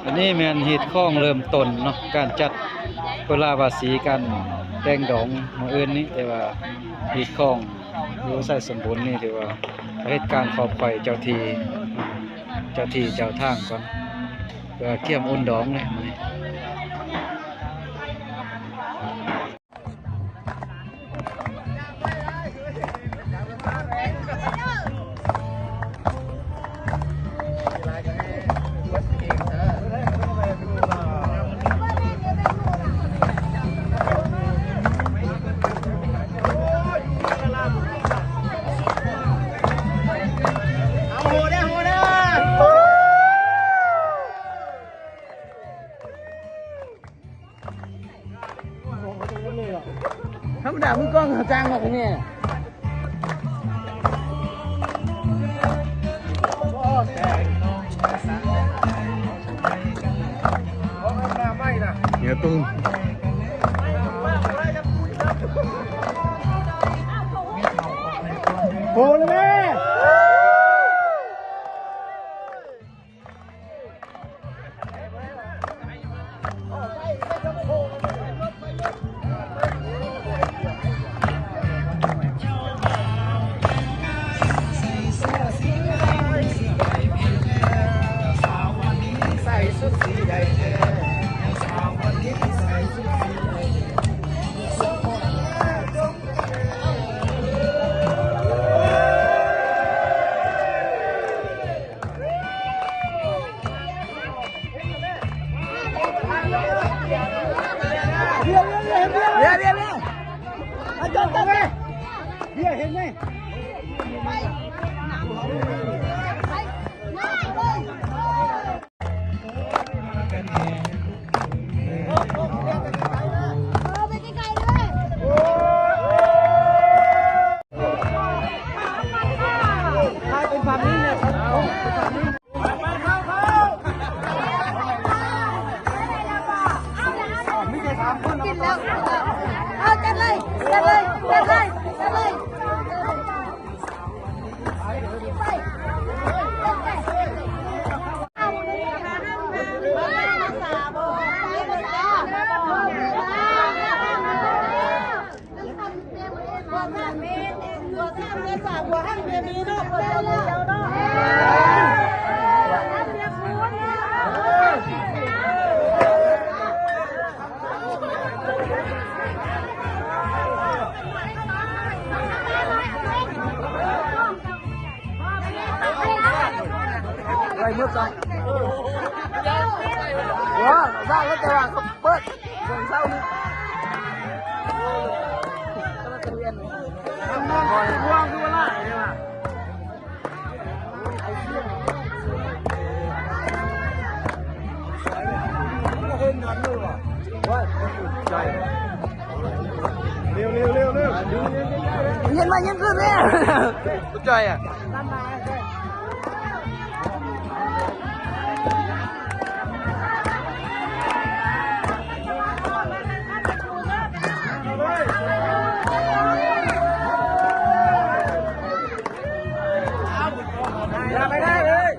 อันนี้แม่นเฮ็ดข้องเริ่มต้นเนาะการจัดเวลาภาษีกันแต่งดองมื้ออื่นนี้แต่ว่าเฮ็ดข้องอยู่ใส่สมบูรณ์นี่ถือว่าเหตุการณ์ขอบไฟเจ้าที่เจ้าทางก่อนเพื่อเกี่ยมอุ่นดองเลยมื้อนี้ธรรมดามึงกล้องจ้างมาคนนี้เนี่ยตุ้งโหเลยแม่เดี๋ยวอาจารย์ตั้งไหมเดี๋ยวเห็นไหมเป็นฝั่งนี้เนี่ยครับเป็นฝั่งนี้กินแล้วเอาจัดเลยอะไรเมื่อกี้ว้าวได้แล้วแต่ว่าเขาเปิดส่วนเศร้านี่ก็มาเรียนทำงานก่อนว่างคือว่าไรเนี่ยว่ะเห็นกันด้วยว่ะว่าใจเร็วเห็นไหมยังขึ้นเนี่ยใจอ่ะไม่ได้เลย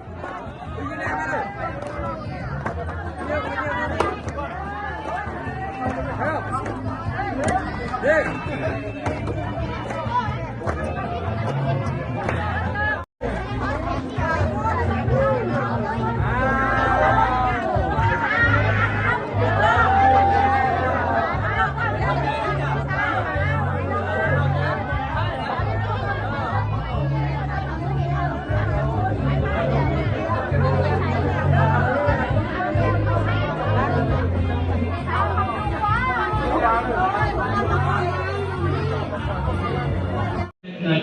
เด็ก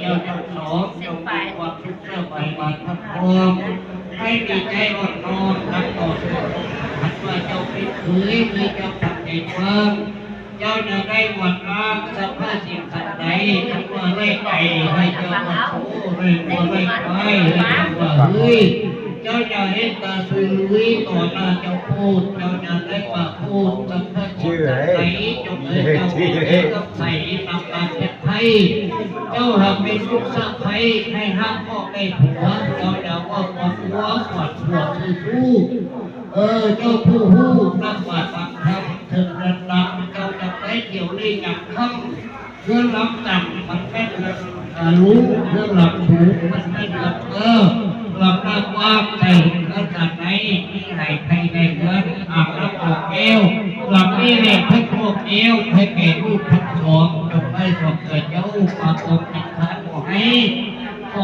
เจ้าทั้งสองเจ้าไปความทุกข์เจ้าไปมาทับพวงให้มีใจอ่อนน้อมทั้งต่อสู้หันว่าเจ้าเป็นเคยมีเจ้าตัดใจกว้างเจ้าจะได้หวัดร่างสภาพสิ่งสัตว์ใดทั้งว่าไล่ไก่ให้เจ้ามาโอ้เรื่องว่าไล่ไก่ให้เจ้าว่าเฮ้ยเจ้าจะเห็นตาสุยต่อหน้าเจ้าพูดเจ้าจะได้ปากพูดสัมภาษณ์คนไหนจงเอ๋ยเจ้าเป็นกับใส่นำการเป็นไทยเจ้าหากเป็นลูกสะใภ้ให้ห้ามพ่อให้ผัวเจ้าจะว่าหัวคือผู้ เจ้าผู้หู้นักว่าฟังธรรมถึงระดับเจ้าจะไปเกี่ยวนี่อย่างค่ำเรื่องรับจำมันไม่เรื่องรู้เรื่องหลับหูมันไม่เรื่องหลับหน้ากว้างใจแล้วจากไหนที่ไหนใครในเงินอาบน้ำออกเอวหลับนี่เล็กให้พวกเอวให้แก่ลูกทั้งสองจงให้สมเกิดเจ้าปากตกจิตทานขอ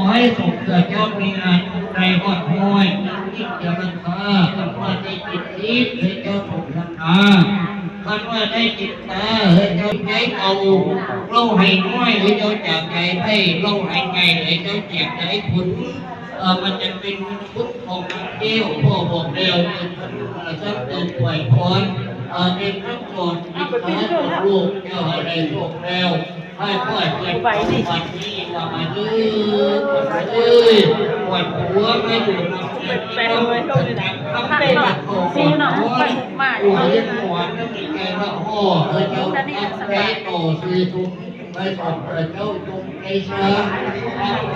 ให้สมเกิดเจ้ามีงานใจหอดห้อยยิ่งจะรักษาคำว่าได้จิตทิพย์ให้เจ้าถูกรักษาคำว่าได้จิตตาให้เจ้าใจเอาเล่าให้น้อยให้เจ้าจากใจให้เล่าให้ไงให้เจ้าเจ็บใจขุนมันจะเป็นพุทธของนักเที่ยวพ่อบอกเดียวเป็นสักเติมป่วยพรเป็นพระโปรดอิทธิฤทธิ์ของลูกเจ้าอะไรโลกแล้วให้พ่อเกิดวันนี้ว่ามาดื้อปวดหัวไม่อยู่นำเงินไม่ต้องจับทำเป็นแบบโอ้โหหัวยังหัวก็มีใจว่าโอ้เจ้าตั้งใจโตซื้อทุกไม่สอบเจ้าจงใจช้า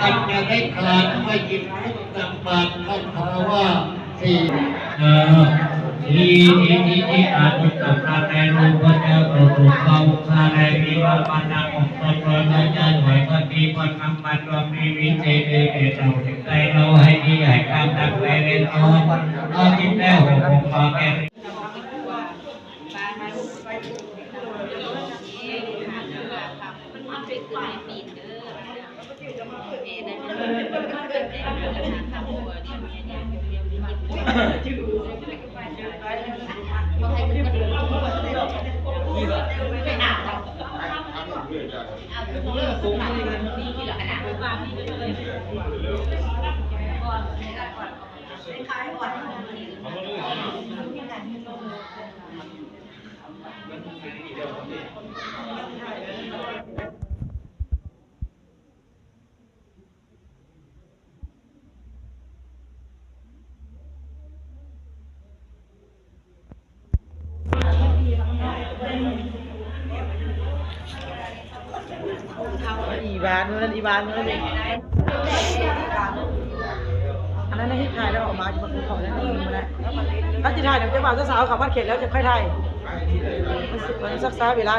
ทำจะได้ขาดไม่ยินทุกตังบาทท่านคารวะสี่ที่อาจจะตกในรูปเจ้าตัวเขาคาในมีว่ามันนักของตนเราจะหน่วยก็มีคนทำมันรวมมีวิจัยเราถึงใจเราให้ที่ใหญ่กำลังไปเรียนรู้เราคิดแล้วผมขอแค่อีบานนั่นอีบานนั่นเองอันนั้นที่ถ่ายแล้วออกมาจะมาคุยของแล้วนี่มาแล้วถ้าจะถ่ายเดี๋ยวจะบ่าวสาวขับบ้านเข็ดแล้วจะค่อยถ่ายมันซักซ้าเวลา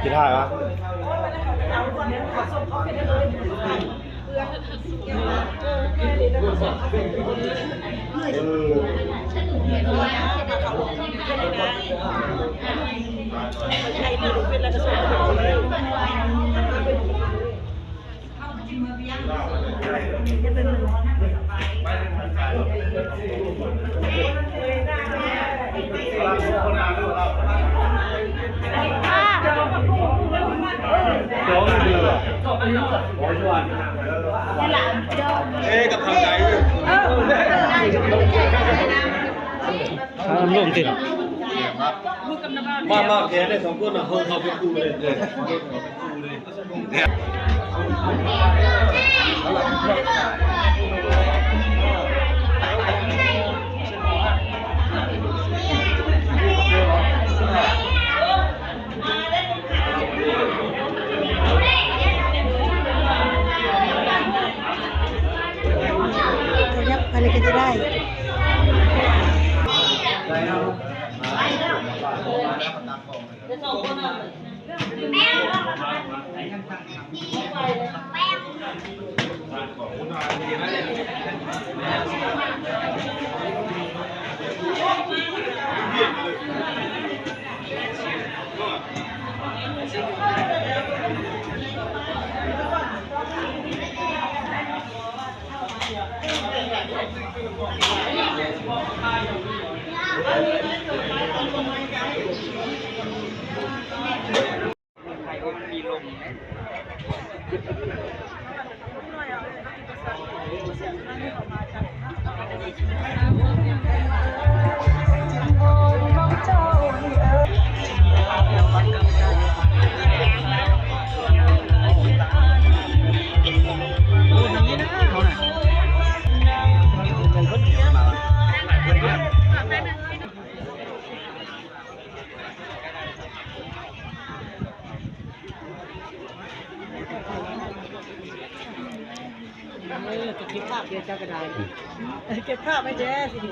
กินได้ปะกับทำใจร่วมติดมาแกได้สองคนอ่ะเขาเป็นครูเลยอะไรก็จะได้ เจ้ากระไดเก็บข้าวไม่แย่สิ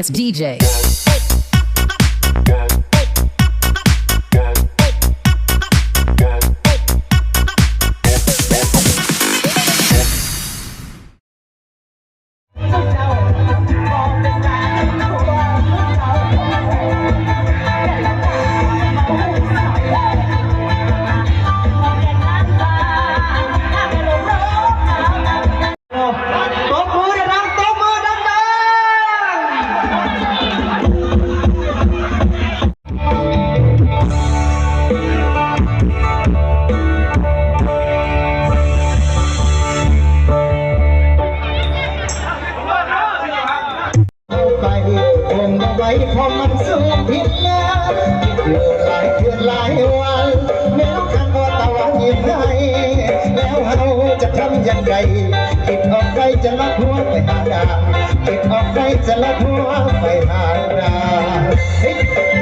It's DJ. ว้พอมันสูงพินแล้วอยู่หลายคืนหลายวันแม้ข้างก็ตะวันยิ้มให้แล้วเฮาจะทำยังไงคิดออกไปจะลัดหัวไปหาดาวคิดออกไปจะลัดหัวไปหาดาว